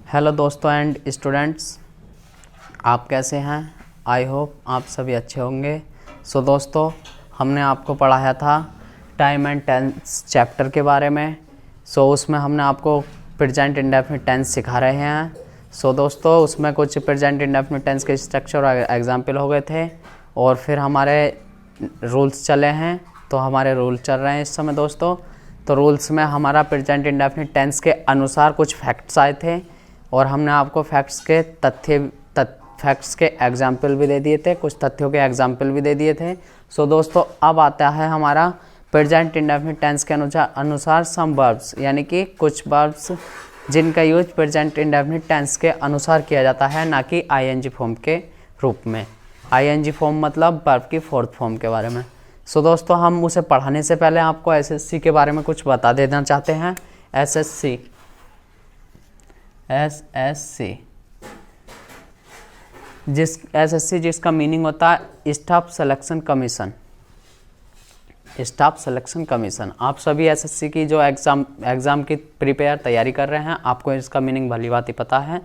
Hello दोस्तों and students, आप कैसे हैं? आई होप आप सभी अच्छे होंगे। सो दोस्तों, हमने आपको पढ़ाया था टाइम एंड टेंस चैप्टर के बारे में। उसमें हमने आपको प्रेजेंट इंडेफिनिट टेंस सिखा रहे हैं। दोस्तों, उसमें कुछ प्रेजेंट इंडेफिनिट टेंस के स्ट्रक्चर और एग्जाम्पल हो गए थे और फिर हमारे रूल्स चले हैं। तो हमारे रूल चल रहे हैं इस समय दोस्तों। तो रूल्स में हमारा प्रेजेंट इंडेफिनिट टेंस के अनुसार कुछ फैक्ट्स आए थे और हमने आपको फैक्ट्स के एग्जाम्पल भी दे दिए थे, कुछ तथ्यों के एग्जाम्पल भी दे दिए थे। दोस्तों, अब आता है हमारा प्रेजेंट इंडेफिनिट टेंस के अनुसार सम वर्ब्स, यानी कि कुछ वर्ब्स जिनका यूज प्रेजेंट इंडेफिनिट टेंस के अनुसार किया जाता है, ना कि आईएनजी फॉर्म के रूप में। आईएनजी फॉर्म मतलब वर्ब की फोर्थ फॉर्म के बारे में। दोस्तों, हम उसे पढ़ाने से पहले आपको एसएससी के बारे में कुछ बता देना चाहते हैं। एसएससी जिसका मीनिंग होता है staff selection commission. Staff selection commission. आप सभी एसएससी की जो एग्ज़ाम की तैयारी कर रहे हैं, आपको इसका मीनिंग भली बात ही पता है।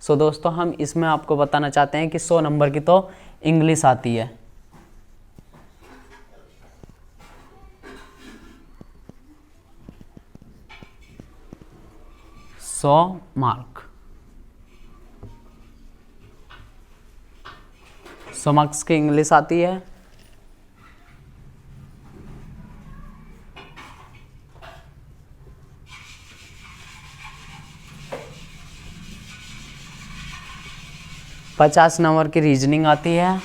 दोस्तों, हम इसमें आपको बताना चाहते हैं कि 100 नंबर की तो इंग्लिश आती है। मार्क्स की इंग्लिश आती है। पचास नंबर की रीजनिंग आती है।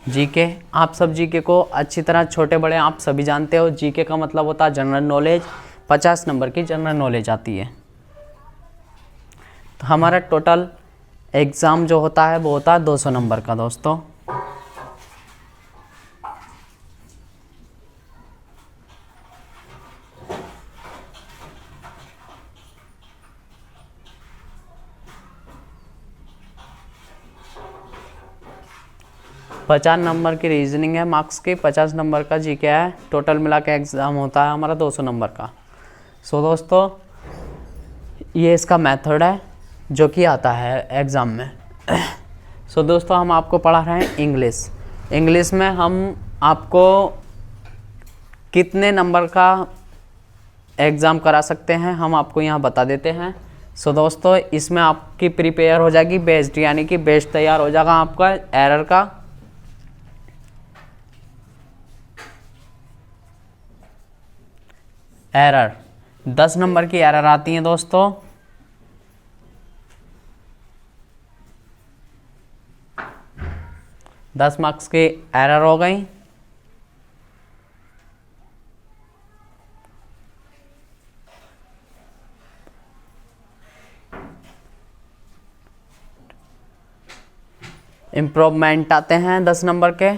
जीके, आप सब जीके को अच्छी तरह छोटे बड़े आप सभी जानते हो। जीके का मतलब होता है जनरल नॉलेज। 50 नंबर की जनरल नॉलेज आती है। तो हमारा टोटल एग्ज़ाम जो होता है वो होता है 200 नंबर का दोस्तों। पचास नंबर की रीजनिंग है मार्क्स की, 50 नंबर का जीके है। टोटल मिला के एग्ज़ाम होता है हमारा 200 नंबर का। दोस्तों, ये इसका मेथड है जो कि आता है एग्ज़ाम में। दोस्तों, हम आपको पढ़ा रहे हैं इंग्लिश में हम आपको कितने नंबर का एग्ज़ाम करा सकते हैं हम आपको यहाँ बता देते हैं। दोस्तों, इसमें आपकी प्रिपेयर हो जाएगी बेस्ड, यानी कि बेस्ड तैयार हो जाएगा आपका एरर का। एरर 10 नंबर की एरर आती है दोस्तों। दस मार्क्स की एरर हो गई। इम्प्रूवमेंट आते हैं 10 नंबर के।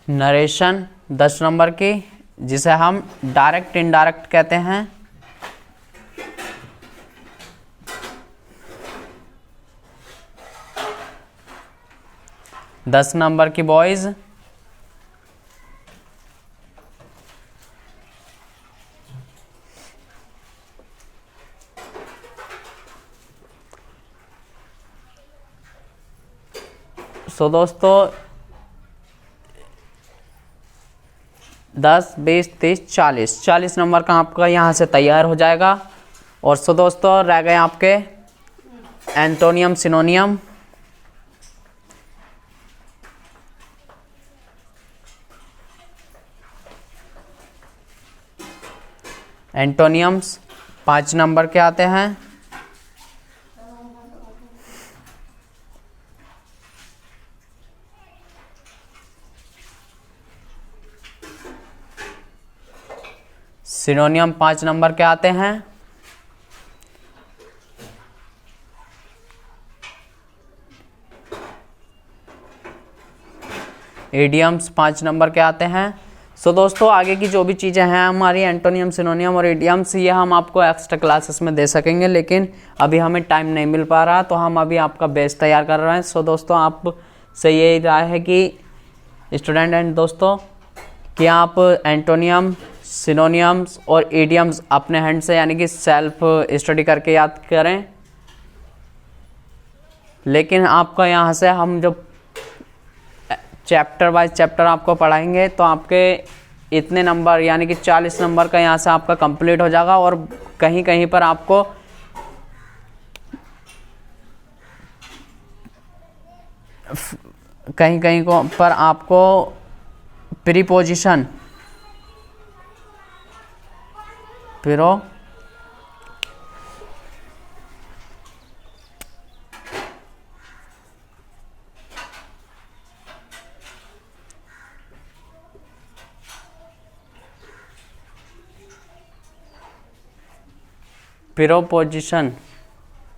नरेशन 10 नंबर की, जिसे हम डायरेक्ट इनडायरेक्ट कहते हैं। दस नंबर की बॉयज। दोस्तों, 10, 20, 30, 40 नंबर का आपका यहाँ से तैयार हो जाएगा। और दोस्तों, रह गए आपके एंटोनियम सिनोनियम। एंटोनियम्स 5 नंबर के आते हैं। सिनोनियम 5 नंबर के आते हैं। इडियम्स 5 नंबर के आते हैं। सो दोस्तों आगे की जो भी चीज़ें हैं हमारी एंटोनियम, सिनोनियम और इडियम्स, ये हम आपको एक्स्ट्रा क्लासेस में दे सकेंगे, लेकिन अभी हमें टाइम नहीं मिल पा रहा, तो हम अभी आपका बेस तैयार कर रहे हैं। सो दोस्तों आप से यही राय है कि स्टूडेंट एंड दोस्तों कि आप एंटोनियम, सिनोनियम्स और इडियम्स अपने हैंड से यानी कि सेल्फ स्टडी करके याद करें। लेकिन आपका यहाँ से हम जब चैप्टर वाइज चैप्टर आपको पढ़ाएंगे तो आपके इतने नंबर यानी कि 40 नंबर का यहाँ से आपका कंप्लीट हो जाएगा, और कहीं कहीं पर आपको पर आपको प्रीपोजिशन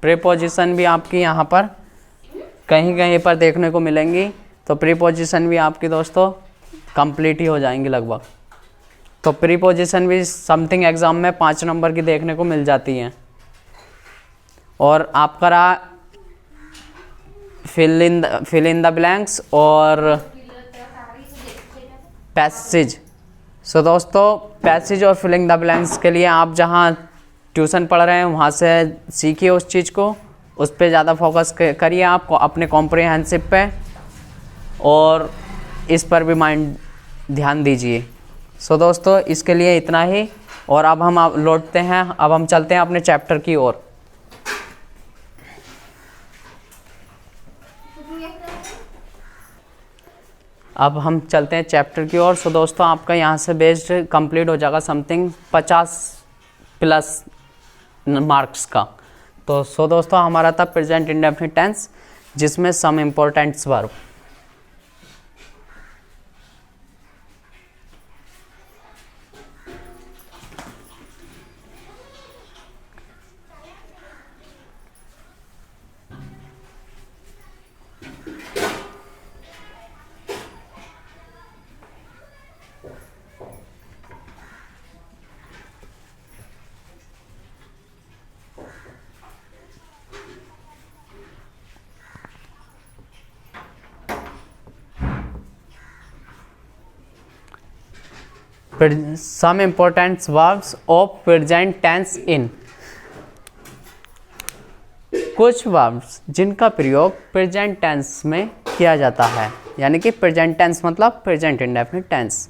प्रीपोजिशन भी आपकी यहाँ पर कहीं कहीं पर देखने को मिलेंगी, तो प्रीपोजिशन भी आपकी दोस्तों कंप्लीट ही हो जाएंगी लगभग। तो प्रीपोजिशन भी समथिंग एग्ज़ाम में 5 नंबर की देखने को मिल जाती हैं। और आपका रहा फिल इन द ब्लैंक्स और पैसेज। सो दोस्तों पैसेज और फिलिंग द ब्लैंक्स के लिए आप जहाँ ट्यूशन पढ़ रहे हैं वहाँ से सीखिए उस चीज़ को, उस पर ज़्यादा फोकस करिए आप अपने कॉम्प्रिहेंसिव पे, और इस पर भी माइंड ध्यान दीजिए। सो दोस्तों इसके लिए इतना ही, और अब हम लौटते हैं, अब हम चलते हैं अपने चैप्टर की ओर। अब हम चलते हैं चैप्टर की ओर। सो दोस्तों आपका यहाँ से बेस्ड कंप्लीट हो जाएगा समथिंग 50+ मार्क्स का। तो सो दोस्तों हमारा था प्रेजेंट इंडेफिनिट टेंस, जिसमें some importants verb. Some important verbs of present tense इन। कुछ वर्ब्स जिनका प्रयोग प्रेजेंट टेंस में किया जाता है, यानी कि प्रेजेंट टेंस मतलब प्रेजेंट इंडेफिनिट टेंस।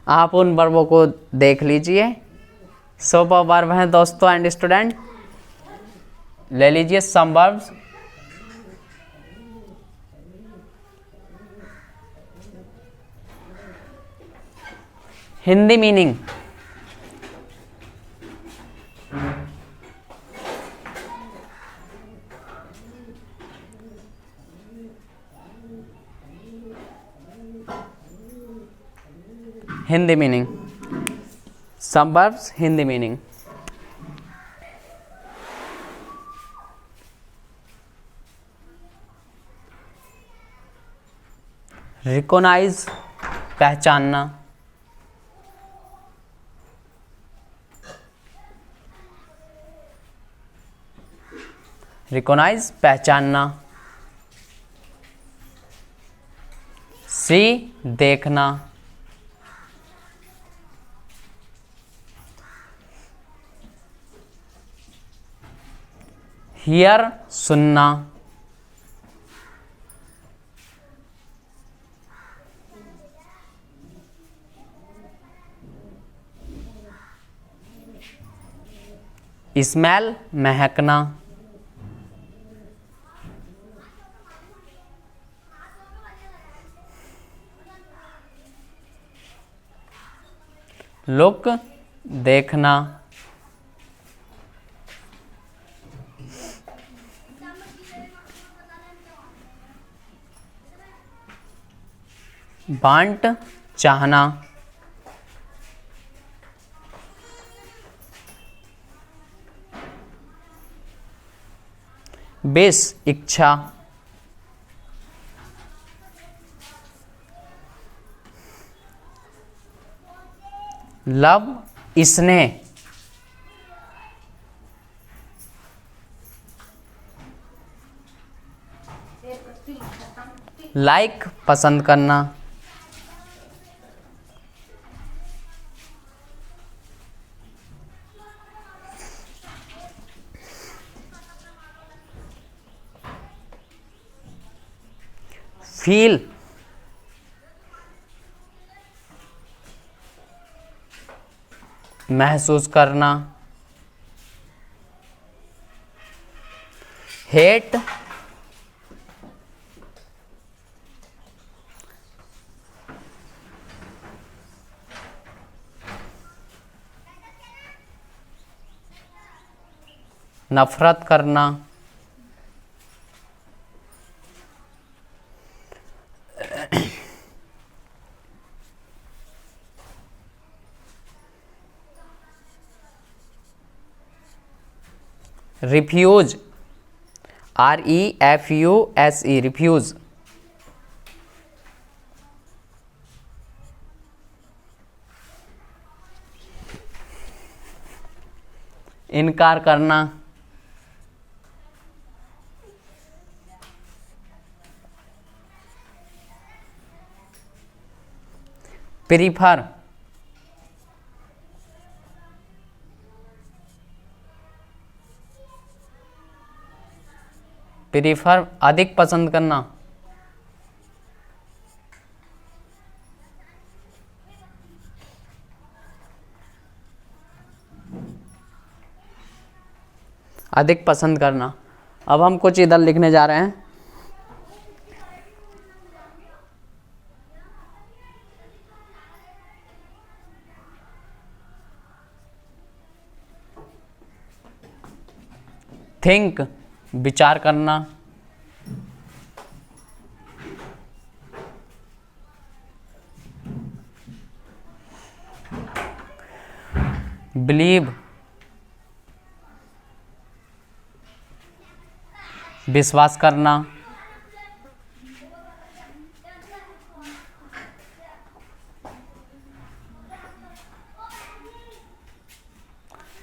आप उन वर्बों को देख लीजिए। सो वर्ब हैं दोस्तों एंड स्टूडेंट, ले लीजिए some verbs. Hindi meaning, Hindi meaning, some verbs Hindi meaning. Recognise पहचानना, रिकॉग्नाइज पहचानना। सी देखना, हियर सुनना, स्मेल महकना, लुक देखना, बांट चाहना, बेस इच्छा, लव, स्नेह। लाइक, पसंद करना। फील, महसूस करना। हेट, नफरत करना। Refuse, REFUSE, refuse. इनकार करना। प्रीफर, प्रीफर, अधिक पसंद करना। अधिक पसंद करना। अब हम कुछ इधर लिखने जा रहे हैं। थिंक, विचार करना। बिलीव, विश्वास करना।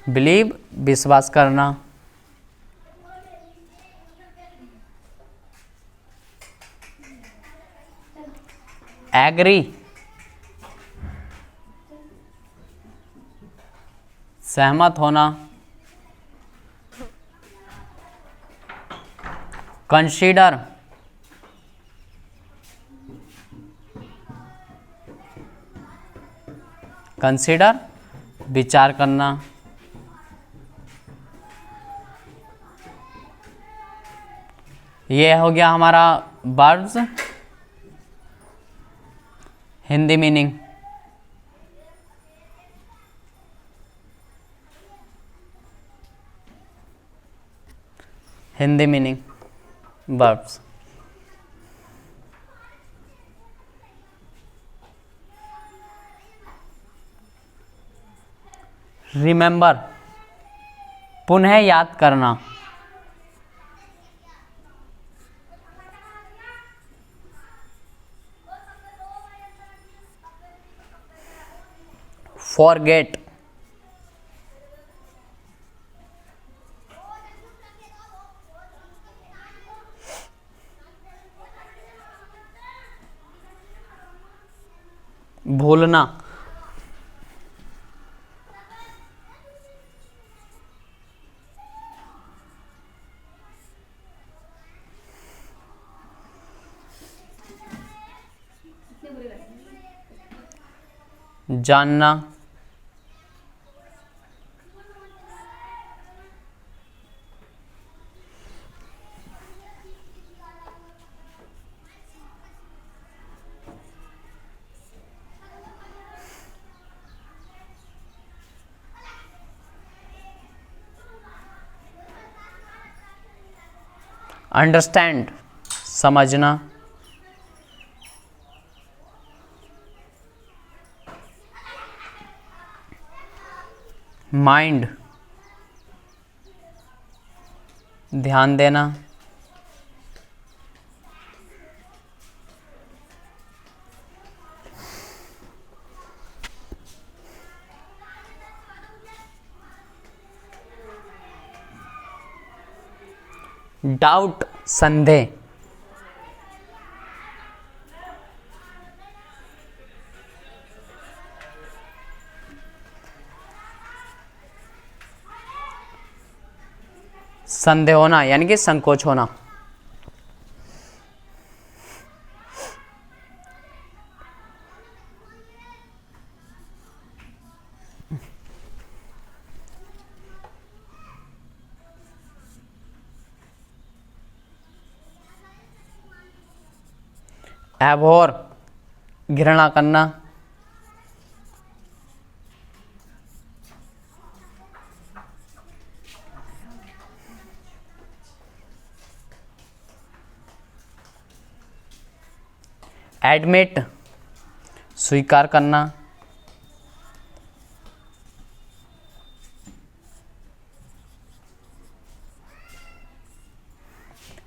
बिलीव, विश्वास करना। एग्री, सहमत होना। कंसीडर, कंसीडर, विचार करना। ये हो गया हमारा verbs. Hindi meaning, Hindi meaning verbs. Remember, पुनः याद करना। फॉरगेट, भूलना। जानना। अंडरस्टैंड, समझना। माइंड, ध्यान देना। डाउट संदेह। संदेह होना यानी कि संकोच होना। एबोर घृणा करना। एडमिट स्वीकार करना।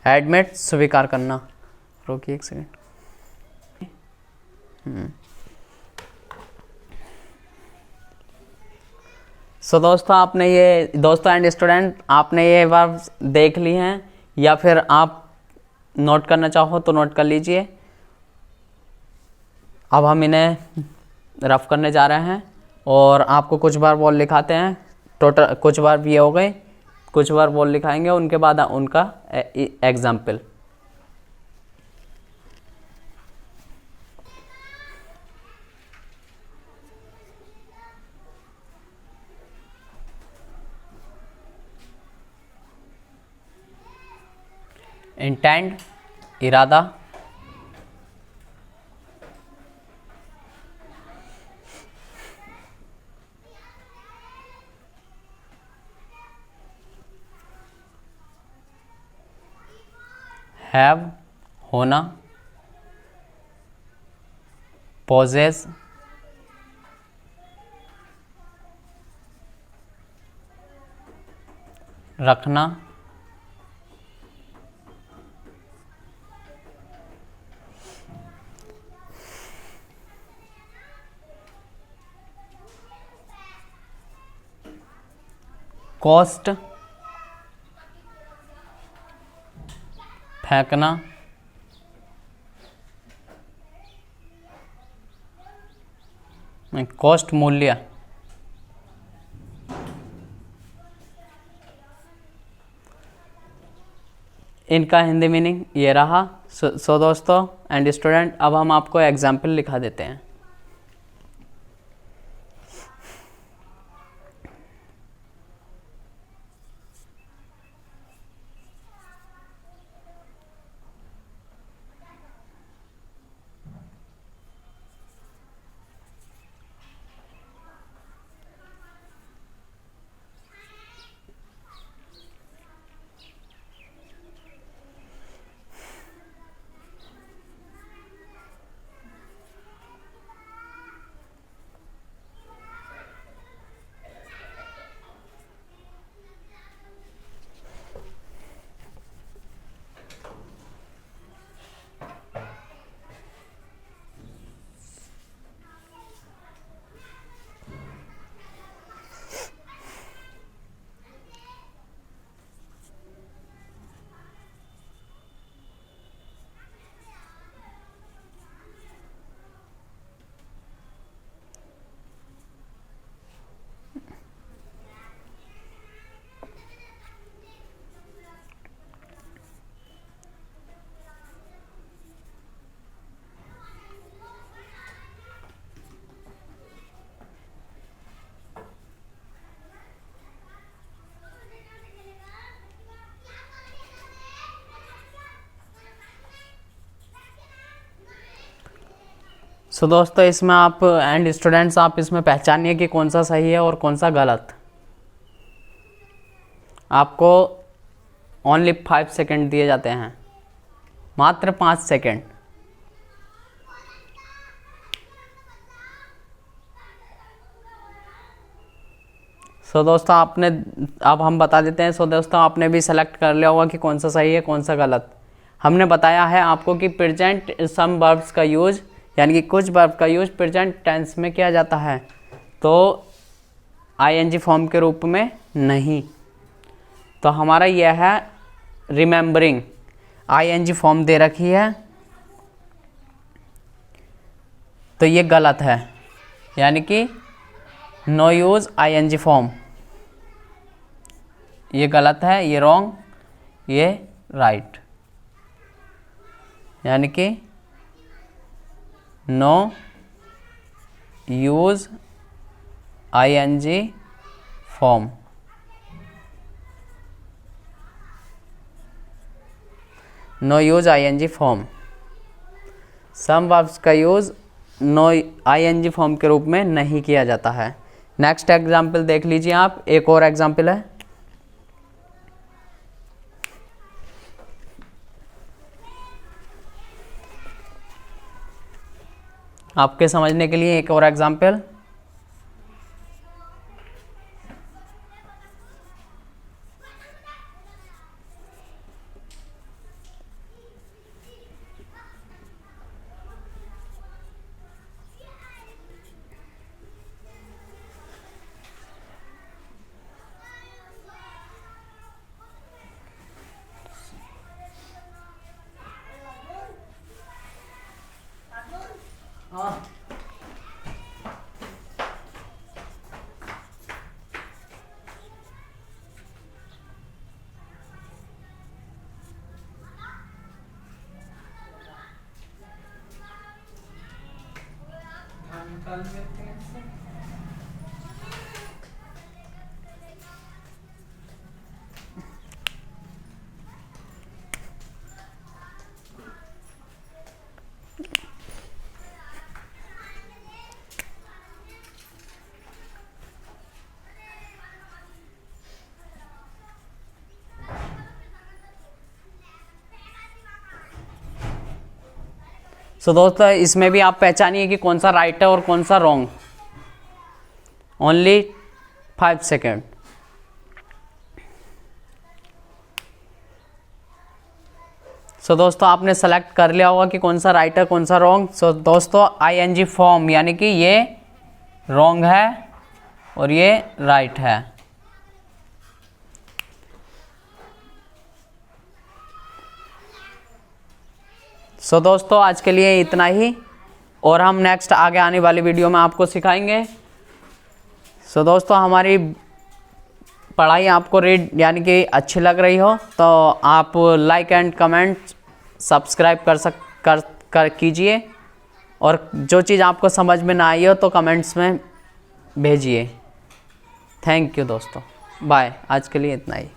एडमिट स्वीकार करना। रोकिए एक सेकेंड। सो दोस्तों आपने ये दोस्तों एंड स्टूडेंट आपने ये वर्ब देख ली हैं या फिर आप नोट करना चाहो तो नोट कर लीजिए। अब हम इन्हें रफ करने जा रहे हैं और आपको कुछ बार बोल लिखाते हैं। टोटल कुछ बार ये हो गए, कुछ बार बोल लिखाएंगे, उनके बाद उनका एग्जाम्पल। इंटेंड इरादा। हैव होना। पोजेस रखना। कॉस्ट फेंकना। कॉस्ट मूल्य। इनका हिंदी मीनिंग ये रहा। सो दोस्तों एंड स्टूडेंट अब हम आपको एग्जाम्पल लिखा देते हैं। सो दोस्तों इसमें आप एंड स्टूडेंट्स आप इसमें पहचानिए कि कौन सा सही है और कौन सा गलत। आपको ओनली 5 सेकेंड दिए जाते हैं, मात्र 5 सेकेंड। सो दोस्तों आपने अब हम बता देते हैं। सो दोस्तों आपने भी सेलेक्ट कर लिया होगा कि कौन सा सही है कौन सा गलत। हमने बताया है आपको कि प्रेजेंट सम वर्ब्स का यूज यानी कि कुछ वर्ब का यूज प्रेजेंट टेंस में किया जाता है, तो आईएनजी फॉर्म के रूप में नहीं। तो हमारा यह है रिमेंबरिंग आईएनजी फॉर्म दे रखी है तो ये गलत है, यानी कि नो यूज आईएनजी फॉर्म, ये गलत है, ये रॉन्ग, ये राइट। यानी कि no use ING form. No use ING form, some verbs का यूज नो आईएनजी फॉर्म के रूप में नहीं किया जाता है। नेक्स्ट एग्जाम्पल देख लीजिए आप, एक और एग्जाम्पल है। आपके समझने के लिए एक और एग्जाम्पल। सो दोस्तों इसमें भी आप पहचानिए कि कौन सा राइट है और कौन सा रॉन्ग। Only 5 second. सो दोस्तों आपने सेलेक्ट कर लिया होगा कि कौन सा राइट है कौन सा रॉन्ग। सो दोस्तों आईएनजी फॉर्म यानी कि ये रॉन्ग है और ये राइट है। सो दोस्तों आज के लिए इतना ही, और हम नेक्स्ट आगे आने वाली वीडियो में आपको सिखाएंगे। सो दोस्तों हमारी पढ़ाई आपको रीड यानी कि अच्छी लग रही हो तो आप लाइक एंड कमेंट सब्सक्राइब कर कीजिए, और जो चीज़ आपको समझ में ना आई हो तो कमेंट्स में भेजिए। थैंक यू दोस्तों, बाय। आज के लिए इतना ही।